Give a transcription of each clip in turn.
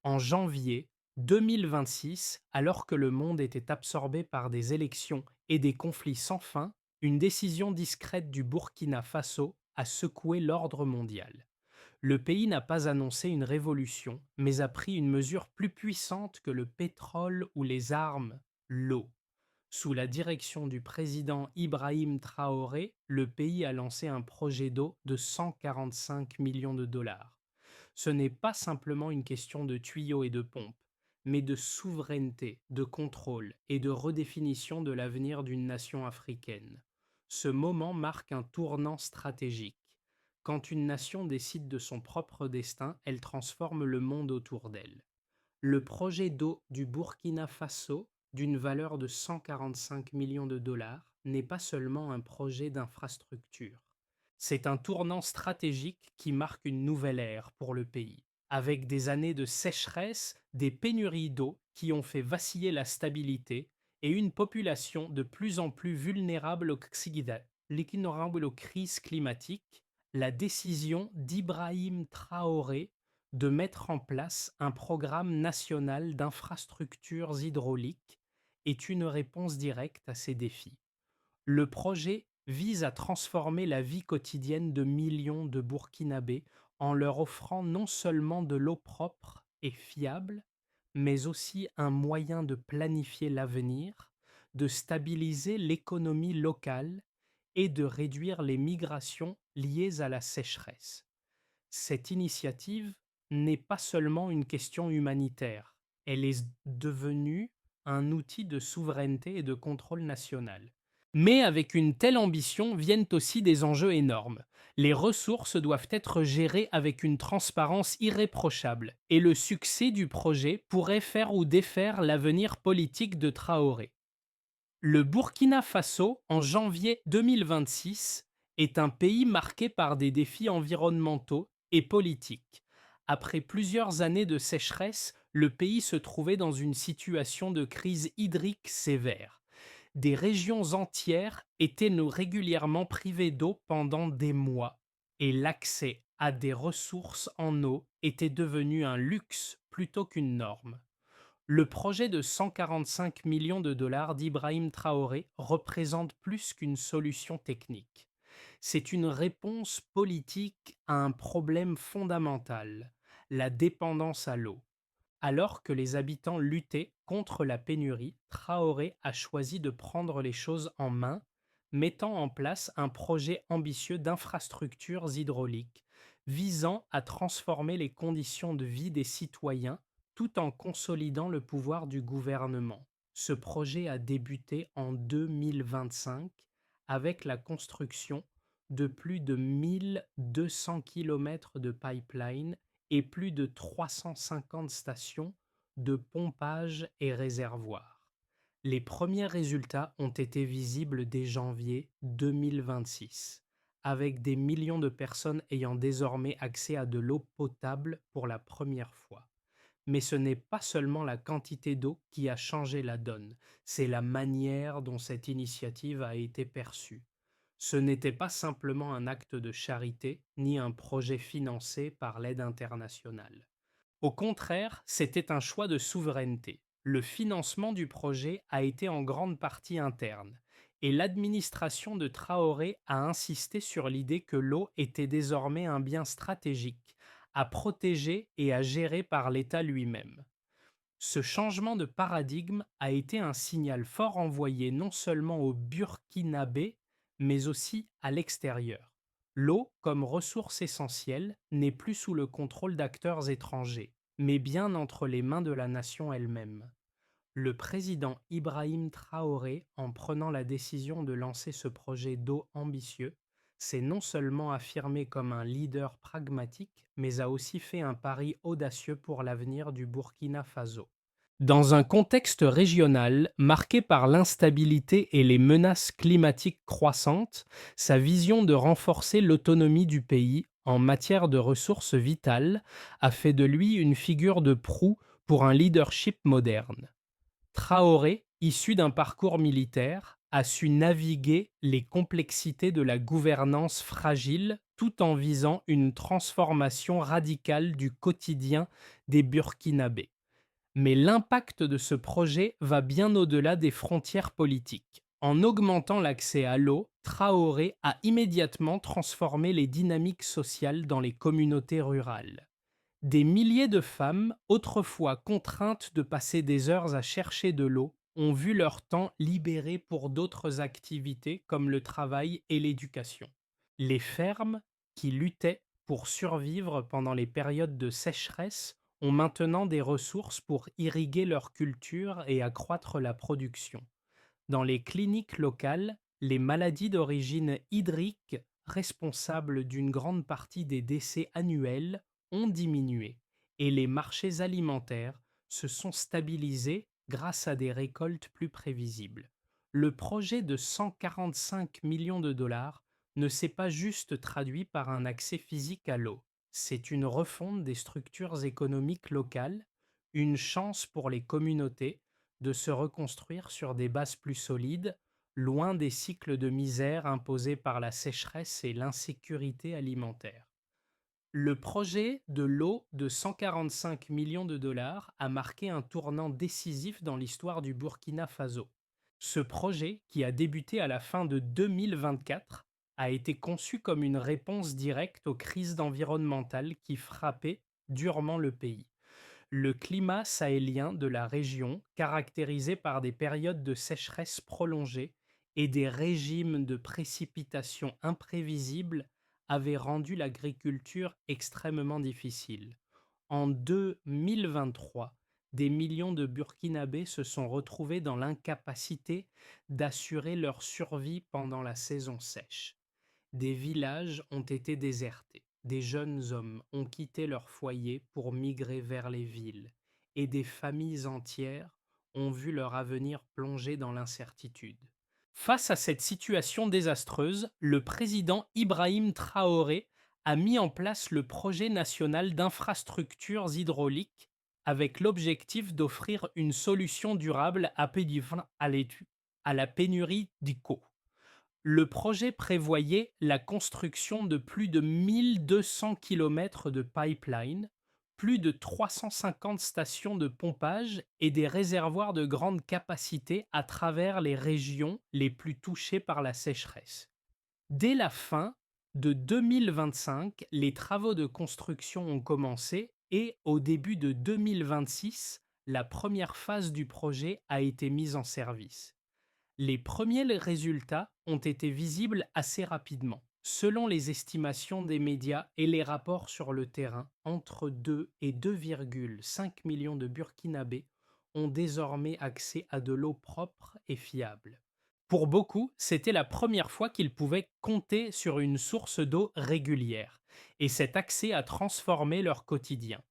En janvier 2026, alors que le monde était absorbé par des élections et des conflits sans fin, une décision discrète du Burkina Faso a secoué l'ordre mondial. Le pays n'a pas annoncé une révolution, mais a pris une mesure plus puissante que le pétrole ou les armes, l'eau. Sous la direction du président Ibrahim Traoré, le pays a lancé un projet d'eau de 145 millions de dollars. Ce n'est pas simplement une question de tuyaux et de pompes, mais de souveraineté, de contrôle et de redéfinition de l'avenir d'une nation africaine. Ce moment marque un tournant stratégique. Quand une nation décide de son propre destin, elle transforme le monde autour d'elle. Le projet d'eau du Burkina Faso, d'une valeur de 145 millions de dollars, n'est pas seulement un projet d'infrastructure. C'est un tournant stratégique qui marque une nouvelle ère pour le pays, avec des années de sécheresse, des pénuries d'eau qui ont fait vaciller la stabilité et une population de plus en plus vulnérable aux crises climatiques. La décision d'Ibrahim Traoré de mettre en place un programme national d'infrastructures hydrauliques est une réponse directe à ces défis. Le projet vise à transformer la vie quotidienne de millions de Burkinabés en leur offrant non seulement de l'eau propre et fiable, mais aussi un moyen de planifier l'avenir, de stabiliser l'économie locale et de réduire les migrations liées à la sécheresse. Cette initiative n'est pas seulement une question humanitaire, elle est devenue un outil de souveraineté et de contrôle national. Mais avec une telle ambition viennent aussi des enjeux énormes. Les ressources doivent être gérées avec une transparence irréprochable, et le succès du projet pourrait faire ou défaire l'avenir politique de Traoré. Le Burkina Faso, en janvier 2026, est un pays marqué par des défis environnementaux et politiques. Après plusieurs années de sécheresse, le pays se trouvait dans une situation de crise hydrique sévère. Des régions entières étaient régulièrement privées d'eau pendant des mois, et l'accès à des ressources en eau était devenu un luxe plutôt qu'une norme. Le projet de 145 millions de dollars d'Ibrahim Traoré représente plus qu'une solution technique. C'est une réponse politique à un problème fondamental, la dépendance à l'eau. Alors que les habitants luttaient contre la pénurie, Traoré a choisi de prendre les choses en main, mettant en place un projet ambitieux d'infrastructures hydrauliques, visant à transformer les conditions de vie des citoyens tout en consolidant le pouvoir du gouvernement. Ce projet a débuté en 2025 avec la construction de plus de 1200 kilomètres de pipelines et plus de 350 stations de pompage et réservoirs. Les premiers résultats ont été visibles dès janvier 2026, avec des millions de personnes ayant désormais accès à de l'eau potable pour la première fois. Mais ce n'est pas seulement la quantité d'eau qui a changé la donne, c'est la manière dont cette initiative a été perçue. Ce n'était pas simplement un acte de charité, ni un projet financé par l'aide internationale. Au contraire, c'était un choix de souveraineté. Le financement du projet a été en grande partie interne, et l'administration de Traoré a insisté sur l'idée que l'eau était désormais un bien stratégique, à protéger et à gérer par l'État lui-même. Ce changement de paradigme a été un signal fort envoyé non seulement aux Burkinabés, mais aussi à l'extérieur. L'eau, comme ressource essentielle, n'est plus sous le contrôle d'acteurs étrangers, mais bien entre les mains de la nation elle-même. Le président Ibrahim Traoré, en prenant la décision de lancer ce projet d'eau ambitieux, s'est non seulement affirmé comme un leader pragmatique, mais a aussi fait un pari audacieux pour l'avenir du Burkina Faso. Dans un contexte régional marqué par l'instabilité et les menaces climatiques croissantes, sa vision de renforcer l'autonomie du pays en matière de ressources vitales a fait de lui une figure de proue pour un leadership moderne. Traoré, issu d'un parcours militaire, a su naviguer les complexités de la gouvernance fragile tout en visant une transformation radicale du quotidien des Burkinabés. Mais l'impact de ce projet va bien au-delà des frontières politiques. En augmentant l'accès à l'eau, Traoré a immédiatement transformé les dynamiques sociales dans les communautés rurales. Des milliers de femmes, autrefois contraintes de passer des heures à chercher de l'eau, ont vu leur temps libéré pour d'autres activités comme le travail et l'éducation. Les fermes, qui luttaient pour survivre pendant les périodes de sécheresse, ont maintenant des ressources pour irriguer leur culture et accroître la production. Dans les cliniques locales, les maladies d'origine hydrique, responsables d'une grande partie des décès annuels, ont diminué et les marchés alimentaires se sont stabilisés grâce à des récoltes plus prévisibles. Le projet de 145 millions de dollars ne s'est pas juste traduit par un accès physique à l'eau. C'est une refonte des structures économiques locales, une chance pour les communautés de se reconstruire sur des bases plus solides, loin des cycles de misère imposés par la sécheresse et l'insécurité alimentaire. Le projet de l'eau de 145 millions de dollars a marqué un tournant décisif dans l'histoire du Burkina Faso. Ce projet, qui a débuté à la fin de 2024, a été conçu comme une réponse directe aux crises environnementales qui frappaient durement le pays. Le climat sahélien de la région, caractérisé par des périodes de sécheresse prolongées et des régimes de précipitations imprévisibles, avait rendu l'agriculture extrêmement difficile. En 2023, des millions de Burkinabés se sont retrouvés dans l'incapacité d'assurer leur survie pendant la saison sèche. Des villages ont été désertés, des jeunes hommes ont quitté leur foyer pour migrer vers les villes, et des familles entières ont vu leur avenir plonger dans l'incertitude. Face à cette situation désastreuse, le président Ibrahim Traoré a mis en place le projet national d'infrastructures hydrauliques avec l'objectif d'offrir une solution durable à la pénurie d'eau. Le projet prévoyait la construction de plus de 1200 kilomètres de pipelines, plus de 350 stations de pompage et des réservoirs de grande capacité à travers les régions les plus touchées par la sécheresse. Dès la fin de 2025, les travaux de construction ont commencé et au début de 2026, la première phase du projet a été mise en service. Les premiers résultats ont été visibles assez rapidement. Selon les estimations des médias et les rapports sur le terrain, entre 2 et 2,5 millions de Burkinabés ont désormais accès à de l'eau propre et fiable. Pour beaucoup, c'était la première fois qu'ils pouvaient compter sur une source d'eau régulière, et cet accès a transformé leur quotidien.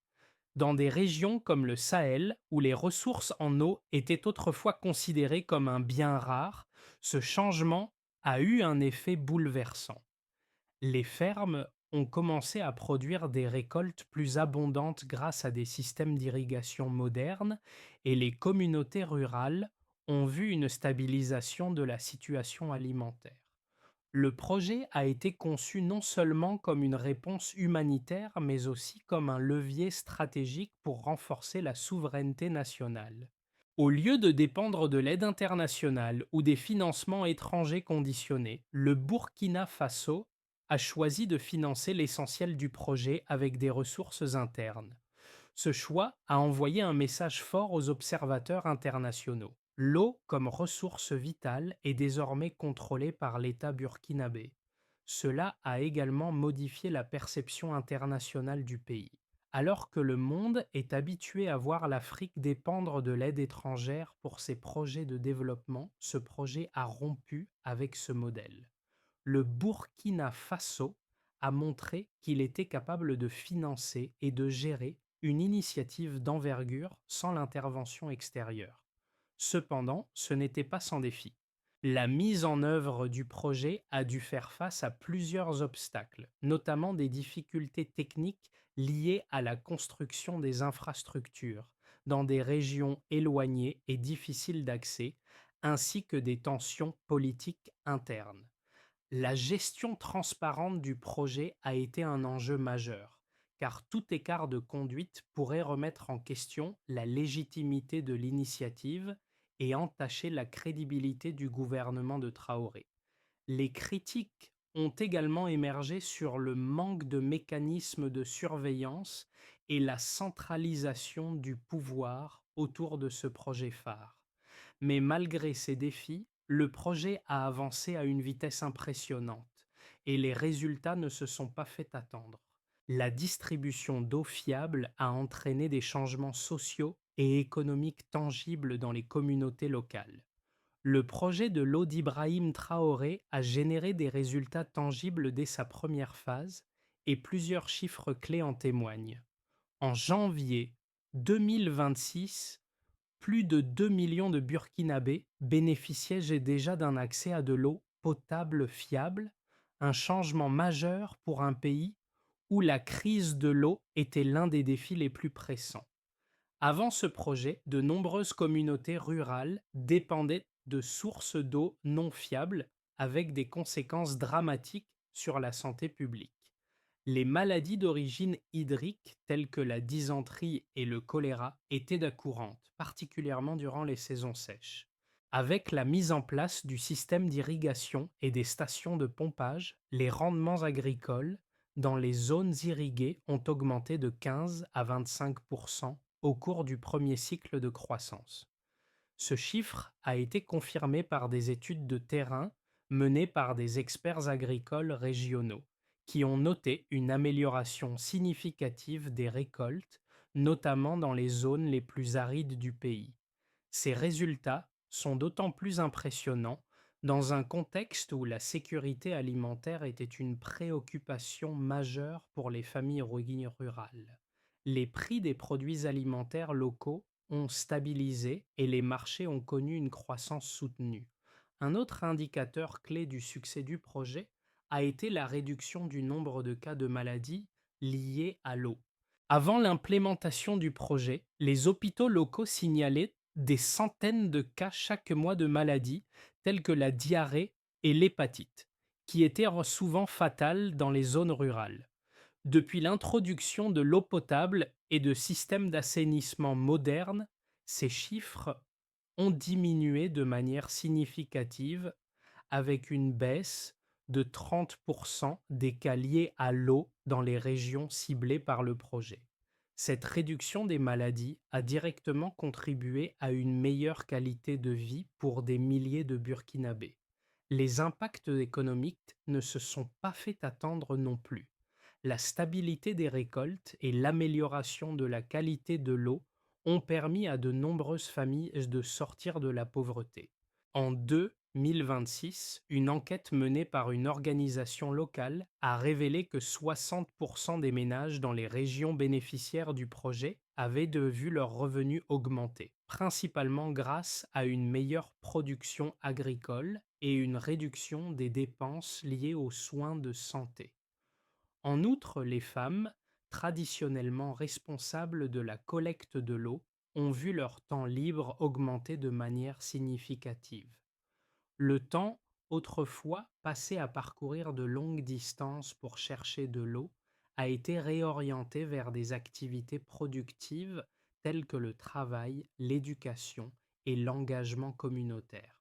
Dans des régions comme le Sahel, où les ressources en eau étaient autrefois considérées comme un bien rare, ce changement a eu un effet bouleversant. Les fermes ont commencé à produire des récoltes plus abondantes grâce à des systèmes d'irrigation modernes et les communautés rurales ont vu une stabilisation de la situation alimentaire. Le projet a été conçu non seulement comme une réponse humanitaire, mais aussi comme un levier stratégique pour renforcer la souveraineté nationale. Au lieu de dépendre de l'aide internationale ou des financements étrangers conditionnés, le Burkina Faso a choisi de financer l'essentiel du projet avec des ressources internes. Ce choix a envoyé un message fort aux observateurs internationaux. L'eau comme ressource vitale est désormais contrôlée par l'État burkinabé. Cela a également modifié la perception internationale du pays. Alors que le monde est habitué à voir l'Afrique dépendre de l'aide étrangère pour ses projets de développement, ce projet a rompu avec ce modèle. Le Burkina Faso a montré qu'il était capable de financer et de gérer une initiative d'envergure sans l'intervention extérieure. Cependant, ce n'était pas sans défi. La mise en œuvre du projet a dû faire face à plusieurs obstacles, notamment des difficultés techniques liées à la construction des infrastructures dans des régions éloignées et difficiles d'accès, ainsi que des tensions politiques internes. La gestion transparente du projet a été un enjeu majeur, car tout écart de conduite pourrait remettre en question la légitimité de l'initiative et entacher la crédibilité du gouvernement de Traoré. Les critiques ont également émergé sur le manque de mécanismes de surveillance et la centralisation du pouvoir autour de ce projet phare. Mais malgré ces défis, le projet a avancé à une vitesse impressionnante et les résultats ne se sont pas fait attendre. La distribution d'eau fiable a entraîné des changements sociaux et économiques tangibles dans les communautés locales. Le projet de l'eau d'Ibrahim Traoré a généré des résultats tangibles dès sa première phase et plusieurs chiffres clés en témoignent. En janvier 2026, plus de 2 millions de Burkinabés bénéficiaient déjà d'un accès à de l'eau potable fiable, un changement majeur pour un pays où la crise de l'eau était l'un des défis les plus pressants. Avant ce projet, de nombreuses communautés rurales dépendaient de sources d'eau non fiables avec des conséquences dramatiques sur la santé publique. Les maladies d'origine hydrique telles que la dysenterie et le choléra étaient courantes, particulièrement durant les saisons sèches. Avec la mise en place du système d'irrigation et des stations de pompage, les rendements agricoles dans les zones irriguées ont augmenté de 15 à 25 au cours du premier cycle de croissance. Ce chiffre a été confirmé par des études de terrain menées par des experts agricoles régionaux, qui ont noté une amélioration significative des récoltes, notamment dans les zones les plus arides du pays. Ces résultats sont d'autant plus impressionnants dans un contexte où la sécurité alimentaire était une préoccupation majeure pour les familles rurales. Les prix des produits alimentaires locaux ont stabilisé et les marchés ont connu une croissance soutenue. Un autre indicateur clé du succès du projet a été la réduction du nombre de cas de maladies liées à l'eau. Avant l'implémentation du projet, les hôpitaux locaux signalaient des centaines de cas chaque mois de maladies telles que la diarrhée et l'hépatite, qui étaient souvent fatales dans les zones rurales. Depuis l'introduction de l'eau potable et de systèmes d'assainissement modernes, ces chiffres ont diminué de manière significative avec une baisse de 30% des cas liés à l'eau dans les régions ciblées par le projet. Cette réduction des maladies a directement contribué à une meilleure qualité de vie pour des milliers de Burkinabés. Les impacts économiques ne se sont pas fait attendre non plus. La stabilité des récoltes et l'amélioration de la qualité de l'eau ont permis à de nombreuses familles de sortir de la pauvreté. En 2026, une enquête menée par une organisation locale a révélé que 60% des ménages dans les régions bénéficiaires du projet avaient vu leurs revenus augmenter, principalement grâce à une meilleure production agricole et une réduction des dépenses liées aux soins de santé. En outre, les femmes, traditionnellement responsables de la collecte de l'eau, ont vu leur temps libre augmenter de manière significative. Le temps, autrefois passé à parcourir de longues distances pour chercher de l'eau, a été réorienté vers des activités productives telles que le travail, l'éducation et l'engagement communautaire.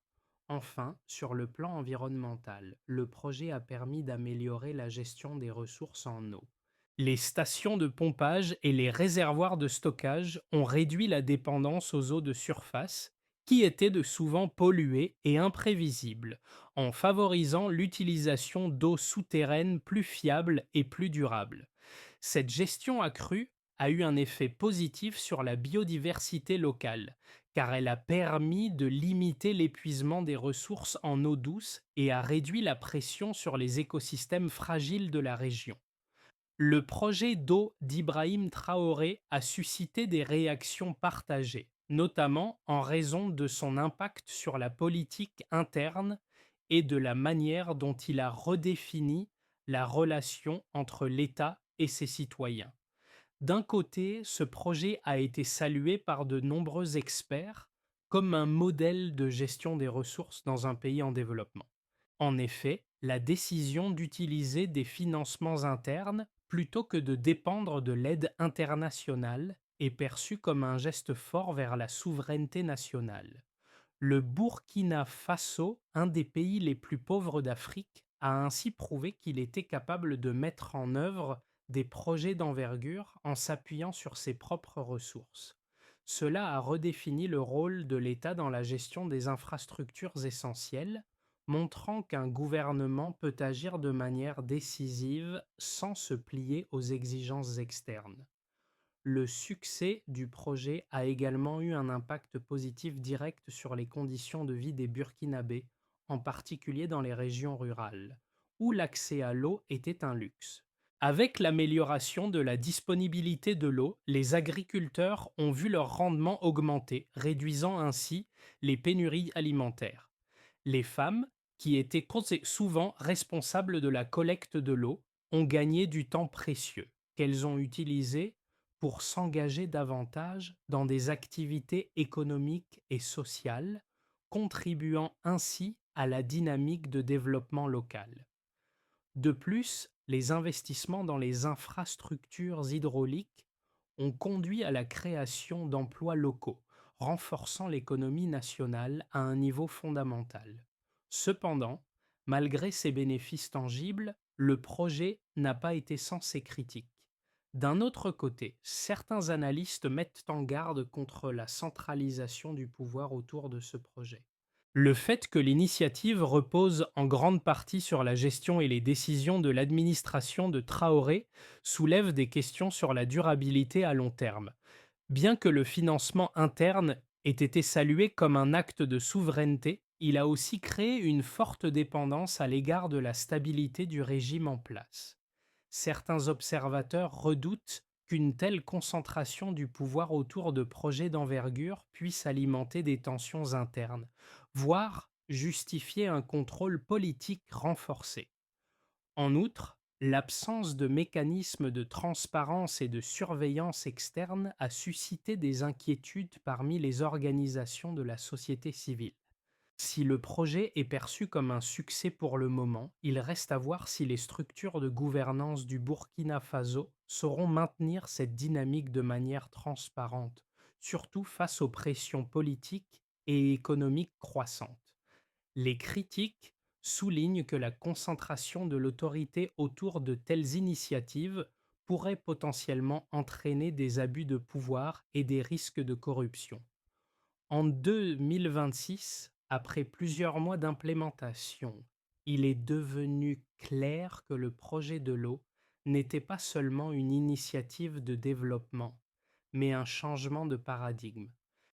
Enfin, sur le plan environnemental, le projet a permis d'améliorer la gestion des ressources en eau. Les stations de pompage et les réservoirs de stockage ont réduit la dépendance aux eaux de surface, qui étaient de souvent polluées et imprévisibles, en favorisant l'utilisation d'eau souterraine plus fiable et plus durable. Cette gestion accrue a eu un effet positif sur la biodiversité locale, car elle a permis de limiter l'épuisement des ressources en eau douce et a réduit la pression sur les écosystèmes fragiles de la région. Le projet d'eau d'Ibrahim Traoré a suscité des réactions partagées, notamment en raison de son impact sur la politique interne et de la manière dont il a redéfini la relation entre l'État et ses citoyens. D'un côté, ce projet a été salué par de nombreux experts, comme un modèle de gestion des ressources dans un pays en développement. En effet, la décision d'utiliser des financements internes plutôt que de dépendre de l'aide internationale est perçue comme un geste fort vers la souveraineté nationale. Le Burkina Faso, un des pays les plus pauvres d'Afrique, a ainsi prouvé qu'il était capable de mettre en œuvre des projets d'envergure en s'appuyant sur ses propres ressources. Cela a redéfini le rôle de l'État dans la gestion des infrastructures essentielles, montrant qu'un gouvernement peut agir de manière décisive sans se plier aux exigences externes. Le succès du projet a également eu un impact positif direct sur les conditions de vie des Burkinabés, en particulier dans les régions rurales, où l'accès à l'eau était un luxe. Avec l'amélioration de la disponibilité de l'eau, les agriculteurs ont vu leur rendement augmenter, réduisant ainsi les pénuries alimentaires. Les femmes, qui étaient souvent responsables de la collecte de l'eau, ont gagné du temps précieux qu'elles ont utilisé pour s'engager davantage dans des activités économiques et sociales, contribuant ainsi à la dynamique de développement local. De plus, les investissements dans les infrastructures hydrauliques ont conduit à la création d'emplois locaux, renforçant l'économie nationale à un niveau fondamental. Cependant, malgré ces bénéfices tangibles, le projet n'a pas été sans ses critiques. D'un autre côté, certains analystes mettent en garde contre la centralisation du pouvoir autour de ce projet. Le fait que l'initiative repose en grande partie sur la gestion et les décisions de l'administration de Traoré soulève des questions sur la durabilité à long terme. Bien que le financement interne ait été salué comme un acte de souveraineté, il a aussi créé une forte dépendance à l'égard de la stabilité du régime en place. Certains observateurs redoutent qu'une telle concentration du pouvoir autour de projets d'envergure puisse alimenter des tensions internes, voire justifier un contrôle politique renforcé. En outre, l'absence de mécanismes de transparence et de surveillance externe a suscité des inquiétudes parmi les organisations de la société civile. Si le projet est perçu comme un succès pour le moment, il reste à voir si les structures de gouvernance du Burkina Faso sauront maintenir cette dynamique de manière transparente, surtout face aux pressions politiques et économiques croissantes. Les critiques soulignent que la concentration de l'autorité autour de telles initiatives pourrait potentiellement entraîner des abus de pouvoir et des risques de corruption. En 2026, après plusieurs mois d'implémentation, il est devenu clair que le projet de l'eau n'était pas seulement une initiative de développement, mais un changement de paradigme.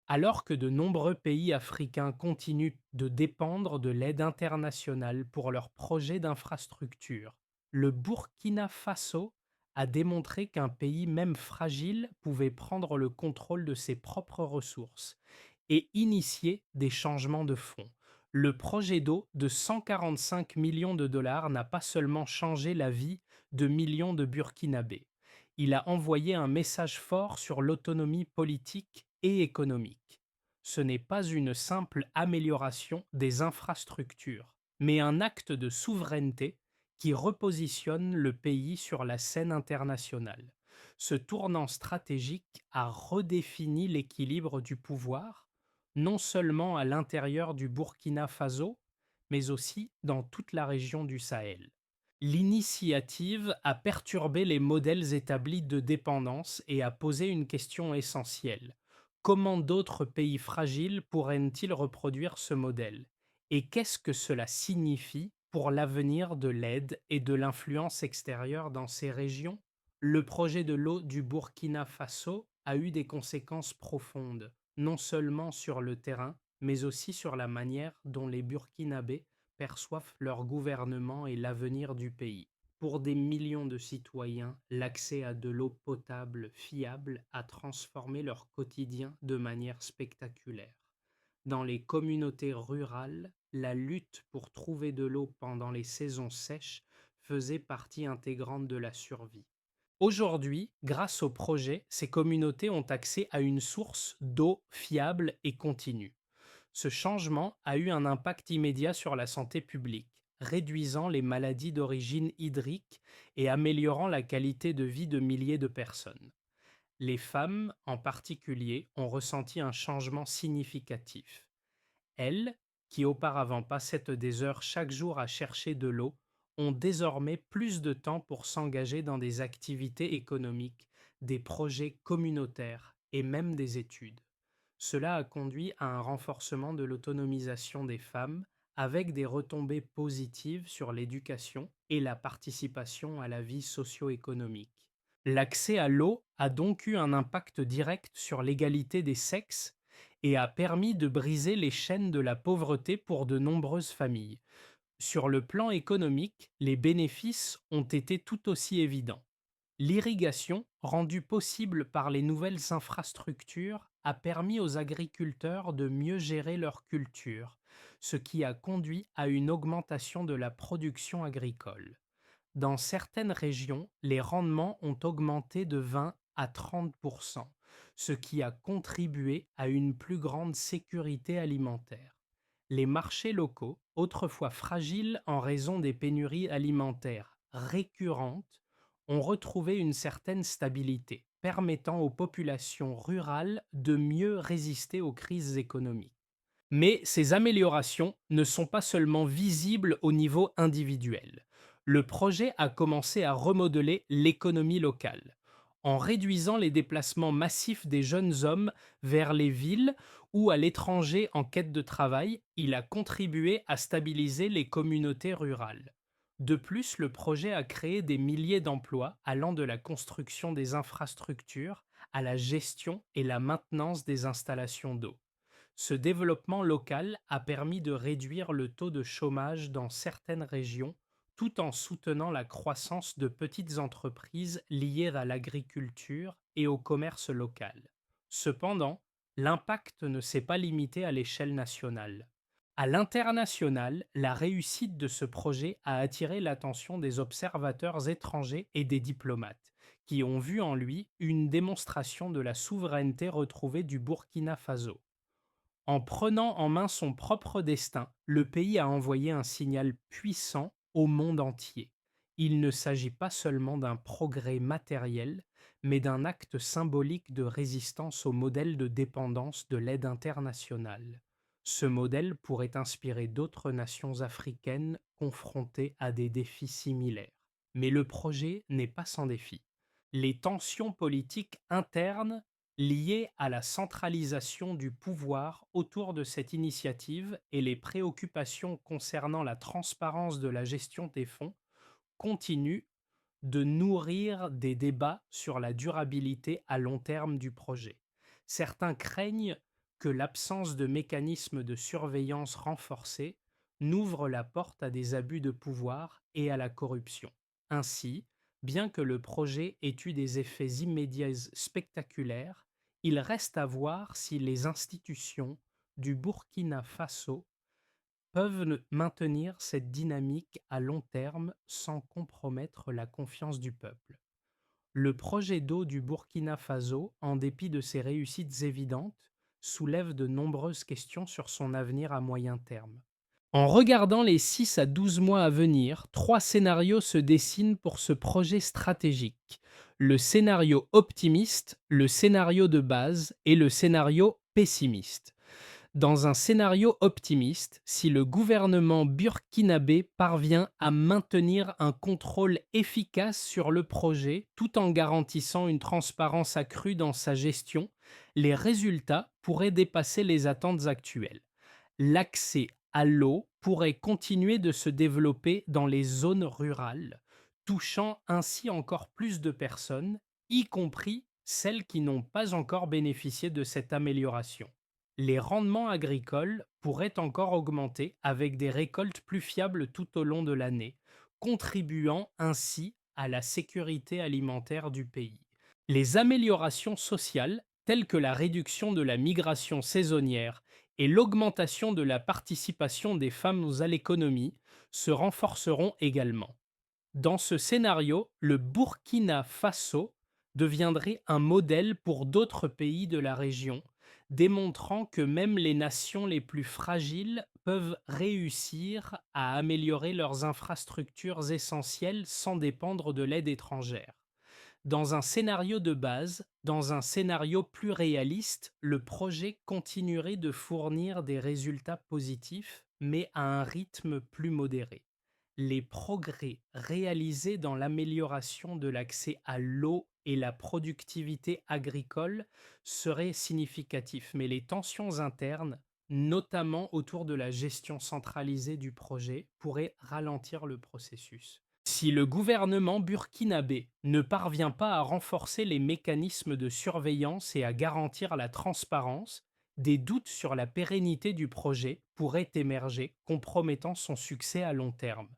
Alors que de nombreux pays africains continuent de dépendre de l'aide internationale pour leurs projets d'infrastructure, le Burkina Faso a démontré qu'un pays même fragile pouvait prendre le contrôle de ses propres ressources et initier des changements de fond. Le projet d'eau de 145 millions de dollars n'a pas seulement changé la vie de millions de Burkinabés, il a envoyé un message fort sur l'autonomie politique et économique. Ce n'est pas une simple amélioration des infrastructures, mais un acte de souveraineté qui repositionne le pays sur la scène internationale. Ce tournant stratégique a redéfini l'équilibre du pouvoir, non seulement à l'intérieur du Burkina Faso, mais aussi dans toute la région du Sahel. L'initiative a perturbé les modèles établis de dépendance et a posé une question essentielle. Comment d'autres pays fragiles pourraient-ils reproduire ce modèle? Et qu'est-ce que cela signifie pour l'avenir de l'aide et de l'influence extérieure dans ces régions? Le projet de l'eau du Burkina Faso a eu des conséquences profondes, non seulement sur le terrain, mais aussi sur la manière dont les Burkinabés perçoivent leur gouvernement et l'avenir du pays. Pour des millions de citoyens, l'accès à de l'eau potable fiable a transformé leur quotidien de manière spectaculaire. Dans les communautés rurales, la lutte pour trouver de l'eau pendant les saisons sèches faisait partie intégrante de la survie. Aujourd'hui, grâce au projet, ces communautés ont accès à une source d'eau fiable et continue. Ce changement a eu un impact immédiat sur la santé publique, réduisant les maladies d'origine hydrique et améliorant la qualité de vie de milliers de personnes. Les femmes, en particulier, ont ressenti un changement significatif. Elles, qui auparavant passaient des heures chaque jour à chercher de l'eau, ont désormais plus de temps pour s'engager dans des activités économiques, des projets communautaires et même des études. Cela a conduit à un renforcement de l'autonomisation des femmes, avec des retombées positives sur l'éducation et la participation à la vie socio-économique. L'accès à l'eau a donc eu un impact direct sur l'égalité des sexes et a permis de briser les chaînes de la pauvreté pour de nombreuses familles. Sur le plan économique, les bénéfices ont été tout aussi évidents. L'irrigation, rendue possible par les nouvelles infrastructures, a permis aux agriculteurs de mieux gérer leurs cultures, ce qui a conduit à une augmentation de la production agricole. Dans certaines régions, les rendements ont augmenté de 20 à 30 ce qui a contribué à une plus grande sécurité alimentaire. Les marchés locaux, autrefois fragiles en raison des pénuries alimentaires récurrentes, ont retrouvé une certaine stabilité, permettant aux populations rurales de mieux résister aux crises économiques. Mais ces améliorations ne sont pas seulement visibles au niveau individuel. Le projet a commencé à remodeler l'économie locale. En réduisant les déplacements massifs des jeunes hommes vers les villes ou à l'étranger en quête de travail, il a contribué à stabiliser les communautés rurales. De plus, le projet a créé des milliers d'emplois allant de la construction des infrastructures à la gestion et la maintenance des installations d'eau. Ce développement local a permis de réduire le taux de chômage dans certaines régions tout en soutenant la croissance de petites entreprises liées à l'agriculture et au commerce local. Cependant, l'impact ne s'est pas limité à l'échelle nationale. À l'international, la réussite de ce projet a attiré l'attention des observateurs étrangers et des diplomates, qui ont vu en lui une démonstration de la souveraineté retrouvée du Burkina Faso. En prenant en main son propre destin, le pays a envoyé un signal puissant au monde entier. Il ne s'agit pas seulement d'un progrès matériel, mais d'un acte symbolique de résistance au modèle de dépendance de l'aide internationale. Ce modèle pourrait inspirer d'autres nations africaines confrontées à des défis similaires. Mais le projet n'est pas sans défi. Les tensions politiques internes liées à la centralisation du pouvoir autour de cette initiative et les préoccupations concernant la transparence de la gestion des fonds continuent de nourrir des débats sur la durabilité à long terme du projet. Certains craignent que l'absence de mécanismes de surveillance renforcés n'ouvre la porte à des abus de pouvoir et à la corruption. Ainsi, bien que le projet ait eu des effets immédiats spectaculaires, il reste à voir si les institutions du Burkina Faso peuvent maintenir cette dynamique à long terme sans compromettre la confiance du peuple. Le projet d'eau du Burkina Faso, en dépit de ses réussites évidentes, soulève de nombreuses questions sur son avenir à moyen terme. En regardant les 6 à 12 mois à venir, trois scénarios se dessinent pour ce projet stratégique. Le scénario optimiste, le scénario de base et le scénario pessimiste. Dans un scénario optimiste, si le gouvernement burkinabé parvient à maintenir un contrôle efficace sur le projet tout en garantissant une transparence accrue dans sa gestion, les résultats pourraient dépasser les attentes actuelles. L'accès à l'eau pourrait continuer de se développer dans les zones rurales, touchant ainsi encore plus de personnes, y compris celles qui n'ont pas encore bénéficié de cette amélioration. Les rendements agricoles pourraient encore augmenter avec des récoltes plus fiables tout au long de l'année, contribuant ainsi à la sécurité alimentaire du pays. Les améliorations sociales, telles que la réduction de la migration saisonnière et l'augmentation de la participation des femmes à l'économie, se renforceront également. Dans ce scénario, le Burkina Faso deviendrait un modèle pour d'autres pays de la région, démontrant que même les nations les plus fragiles peuvent réussir à améliorer leurs infrastructures essentielles sans dépendre de l'aide étrangère. Dans un scénario de base, dans un scénario plus réaliste, le projet continuerait de fournir des résultats positifs, mais à un rythme plus modéré. Les progrès réalisés dans l'amélioration de l'accès à l'eau et la productivité agricole seraient significatifs, mais les tensions internes, notamment autour de la gestion centralisée du projet, pourraient ralentir le processus. Si le gouvernement burkinabé ne parvient pas à renforcer les mécanismes de surveillance et à garantir la transparence, des doutes sur la pérennité du projet pourraient émerger, compromettant son succès à long terme.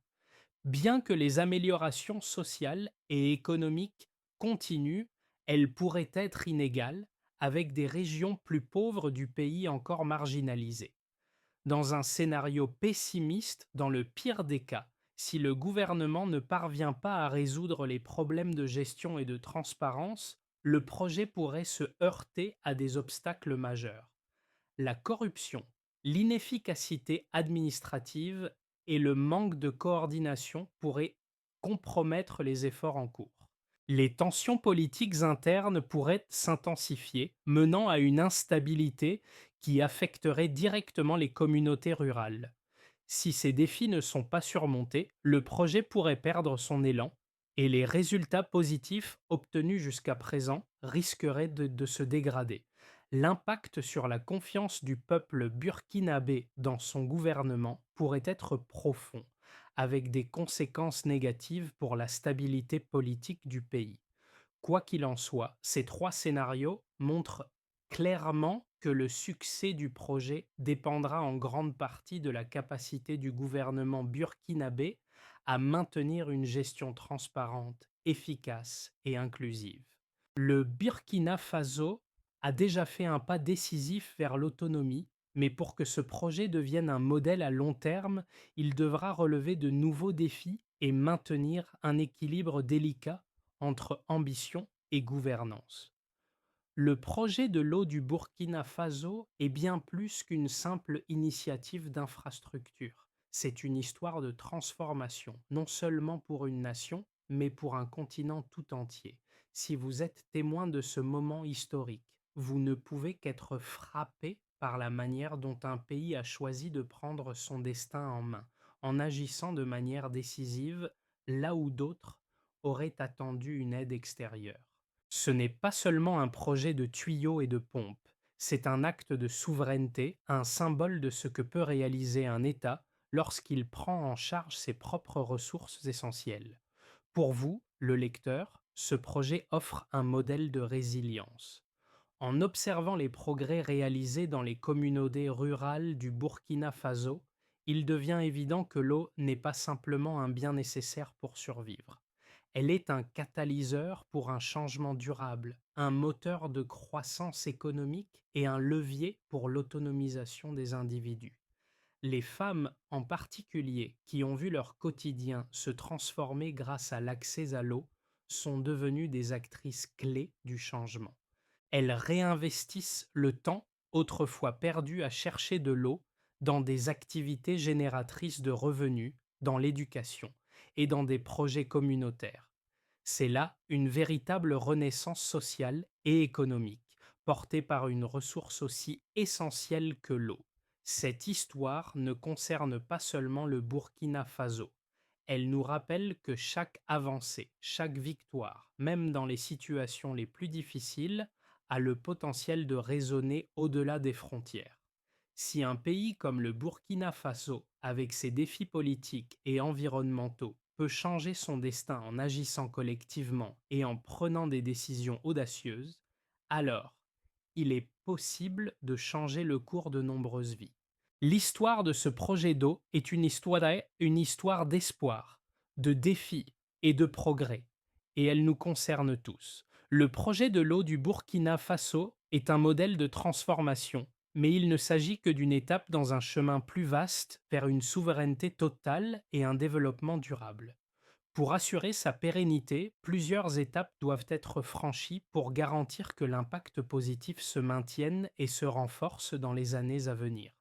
Bien que les améliorations sociales et économiques continuent, elles pourraient être inégales, avec des régions plus pauvres du pays encore marginalisées. Dans un scénario pessimiste, dans le pire des cas, si le gouvernement ne parvient pas à résoudre les problèmes de gestion et de transparence, le projet pourrait se heurter à des obstacles majeurs. La corruption, l'inefficacité administrative et le manque de coordination pourraient compromettre les efforts en cours. Les tensions politiques internes pourraient s'intensifier, menant à une instabilité qui affecterait directement les communautés rurales. Si ces défis ne sont pas surmontés, le projet pourrait perdre son élan et les résultats positifs obtenus jusqu'à présent risqueraient de se dégrader. L'impact sur la confiance du peuple burkinabé dans son gouvernement pourrait être profond, avec des conséquences négatives pour la stabilité politique du pays. Quoi qu'il en soit, ces trois scénarios montrent clairement que le succès du projet dépendra en grande partie de la capacité du gouvernement burkinabé à maintenir une gestion transparente, efficace et inclusive. Le Burkina Faso a déjà fait un pas décisif vers l'autonomie, mais pour que ce projet devienne un modèle à long terme, il devra relever de nouveaux défis et maintenir un équilibre délicat entre ambition et gouvernance. Le projet de l'eau du Burkina Faso est bien plus qu'une simple initiative d'infrastructure. C'est une histoire de transformation, non seulement pour une nation, mais pour un continent tout entier. Si vous êtes témoin de ce moment historique, vous ne pouvez qu'être frappé par la manière dont un pays a choisi de prendre son destin en main, en agissant de manière décisive là où d'autres auraient attendu une aide extérieure. Ce n'est pas seulement un projet de tuyaux et de pompes, c'est un acte de souveraineté, un symbole de ce que peut réaliser un État lorsqu'il prend en charge ses propres ressources essentielles. Pour vous, le lecteur, ce projet offre un modèle de résilience. En observant les progrès réalisés dans les communautés rurales du Burkina Faso, il devient évident que l'eau n'est pas simplement un bien nécessaire pour survivre. Elle est un catalyseur pour un changement durable, un moteur de croissance économique et un levier pour l'autonomisation des individus. Les femmes en particulier, qui ont vu leur quotidien se transformer grâce à l'accès à l'eau, sont devenues des actrices clés du changement. Elles réinvestissent le temps autrefois perdu à chercher de l'eau dans des activités génératrices de revenus, dans l'éducation et dans des projets communautaires. C'est là une véritable renaissance sociale et économique, portée par une ressource aussi essentielle que l'eau. Cette histoire ne concerne pas seulement le Burkina Faso. Elle nous rappelle que chaque avancée, chaque victoire, même dans les situations les plus difficiles, a le potentiel de résonner au-delà des frontières. Si un pays comme le Burkina Faso, avec ses défis politiques et environnementaux, peut changer son destin en agissant collectivement et en prenant des décisions audacieuses, alors il est possible de changer le cours de nombreuses vies. L'histoire de ce projet d'eau est une histoire d'espoir, de défis et de progrès, et elle nous concerne tous. Le projet de l'eau du Burkina Faso est un modèle de transformation, mais il ne s'agit que d'une étape dans un chemin plus vaste vers une souveraineté totale et un développement durable. Pour assurer sa pérennité, plusieurs étapes doivent être franchies pour garantir que l'impact positif se maintienne et se renforce dans les années à venir.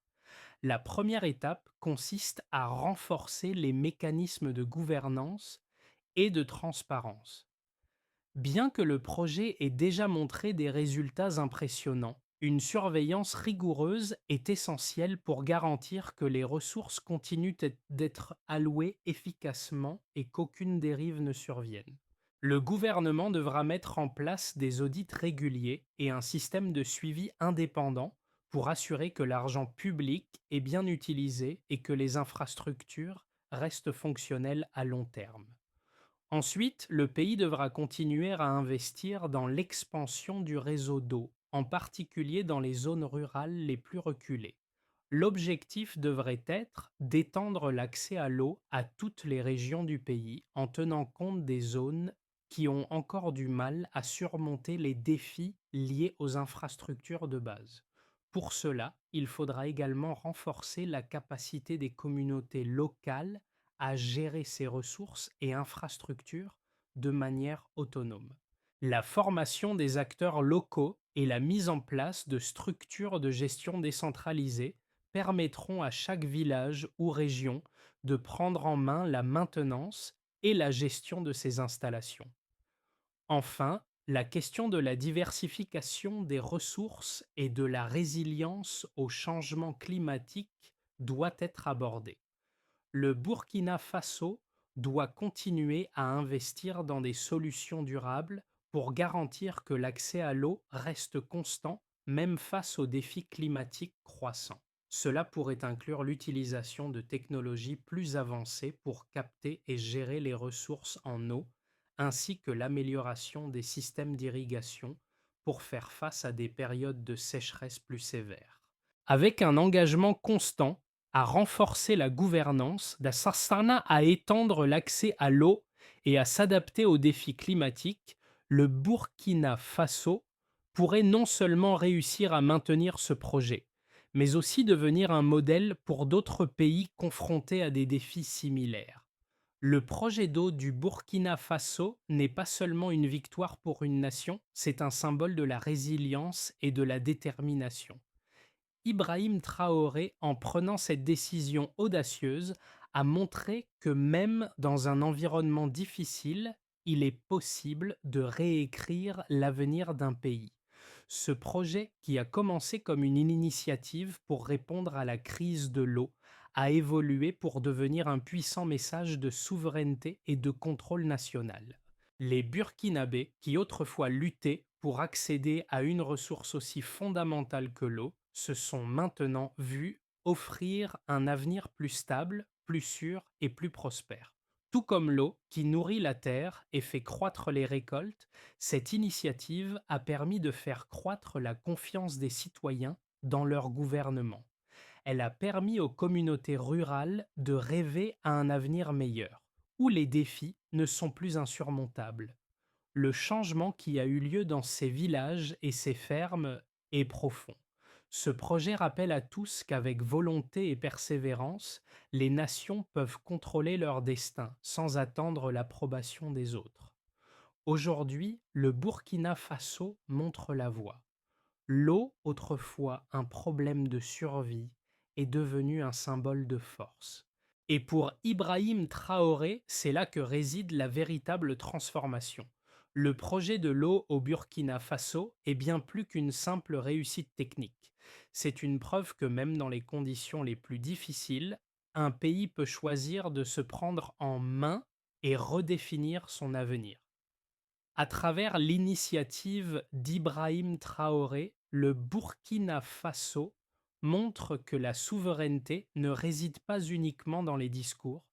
La première étape consiste à renforcer les mécanismes de gouvernance et de transparence. Bien que le projet ait déjà montré des résultats impressionnants, une surveillance rigoureuse est essentielle pour garantir que les ressources continuent d'être allouées efficacement et qu'aucune dérive ne survienne. Le gouvernement devra mettre en place des audits réguliers et un système de suivi indépendant pour assurer que l'argent public est bien utilisé et que les infrastructures restent fonctionnelles à long terme. Ensuite, le pays devra continuer à investir dans l'expansion du réseau d'eau, en particulier dans les zones rurales les plus reculées. L'objectif devrait être d'étendre l'accès à l'eau à toutes les régions du pays en tenant compte des zones qui ont encore du mal à surmonter les défis liés aux infrastructures de base. Pour cela, il faudra également renforcer la capacité des communautés locales à gérer ces ressources et infrastructures de manière autonome. La formation des acteurs locaux et la mise en place de structures de gestion décentralisées permettront à chaque village ou région de prendre en main la maintenance et la gestion de ces installations. Enfin, la question de la diversification des ressources et de la résilience au changement climatique doit être abordée. Le Burkina Faso doit continuer à investir dans des solutions durables pour garantir que l'accès à l'eau reste constant, même face aux défis climatiques croissants. Cela pourrait inclure l'utilisation de technologies plus avancées pour capter et gérer les ressources en eau, ainsi que l'amélioration des systèmes d'irrigation pour faire face à des périodes de sécheresse plus sévères. Avec un engagement constant à renforcer la gouvernance, d'Assastana à étendre l'accès à l'eau et à s'adapter aux défis climatiques, le Burkina Faso pourrait non seulement réussir à maintenir ce projet, mais aussi devenir un modèle pour d'autres pays confrontés à des défis similaires. Le projet d'eau du Burkina Faso n'est pas seulement une victoire pour une nation, c'est un symbole de la résilience et de la détermination. Ibrahim Traoré, en prenant cette décision audacieuse, a montré que même dans un environnement difficile, il est possible de réécrire l'avenir d'un pays. Ce projet, qui a commencé comme une initiative pour répondre à la crise de l'eau, a évolué pour devenir un puissant message de souveraineté et de contrôle national. Les Burkinabés, qui autrefois luttaient pour accéder à une ressource aussi fondamentale que l'eau, se sont maintenant vus offrir un avenir plus stable, plus sûr et plus prospère. Tout comme l'eau, qui nourrit la terre et fait croître les récoltes, cette initiative a permis de faire croître la confiance des citoyens dans leur gouvernement. Elle a permis aux communautés rurales de rêver à un avenir meilleur, où les défis ne sont plus insurmontables. Le changement qui a eu lieu dans ces villages et ces fermes est profond. Ce projet rappelle à tous qu'avec volonté et persévérance, les nations peuvent contrôler leur destin sans attendre l'approbation des autres. Aujourd'hui, le Burkina Faso montre la voie. L'eau, autrefois un problème de survie, est devenue un symbole de force. Et pour Ibrahim Traoré, c'est là que réside la véritable transformation. Le projet de l'eau au Burkina Faso est bien plus qu'une simple réussite technique. C'est une preuve que même dans les conditions les plus difficiles, un pays peut choisir de se prendre en main et redéfinir son avenir. À travers l'initiative d'Ibrahim Traoré, le Burkina Faso montre que la souveraineté ne réside pas uniquement dans les discours,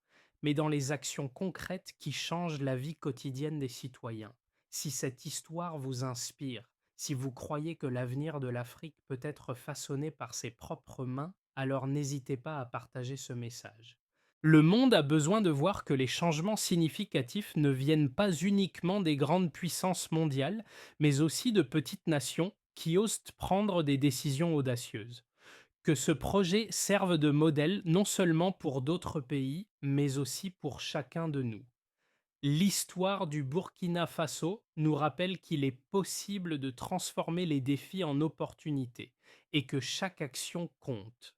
mais dans les actions concrètes qui changent la vie quotidienne des citoyens. Si cette histoire vous inspire, si vous croyez que l'avenir de l'Afrique peut être façonné par ses propres mains, alors n'hésitez pas à partager ce message. Le monde a besoin de voir que les changements significatifs ne viennent pas uniquement des grandes puissances mondiales, mais aussi de petites nations qui osent prendre des décisions audacieuses. Que ce projet serve de modèle non seulement pour d'autres pays, mais aussi pour chacun de nous. L'histoire du Burkina Faso nous rappelle qu'il est possible de transformer les défis en opportunités et que chaque action compte.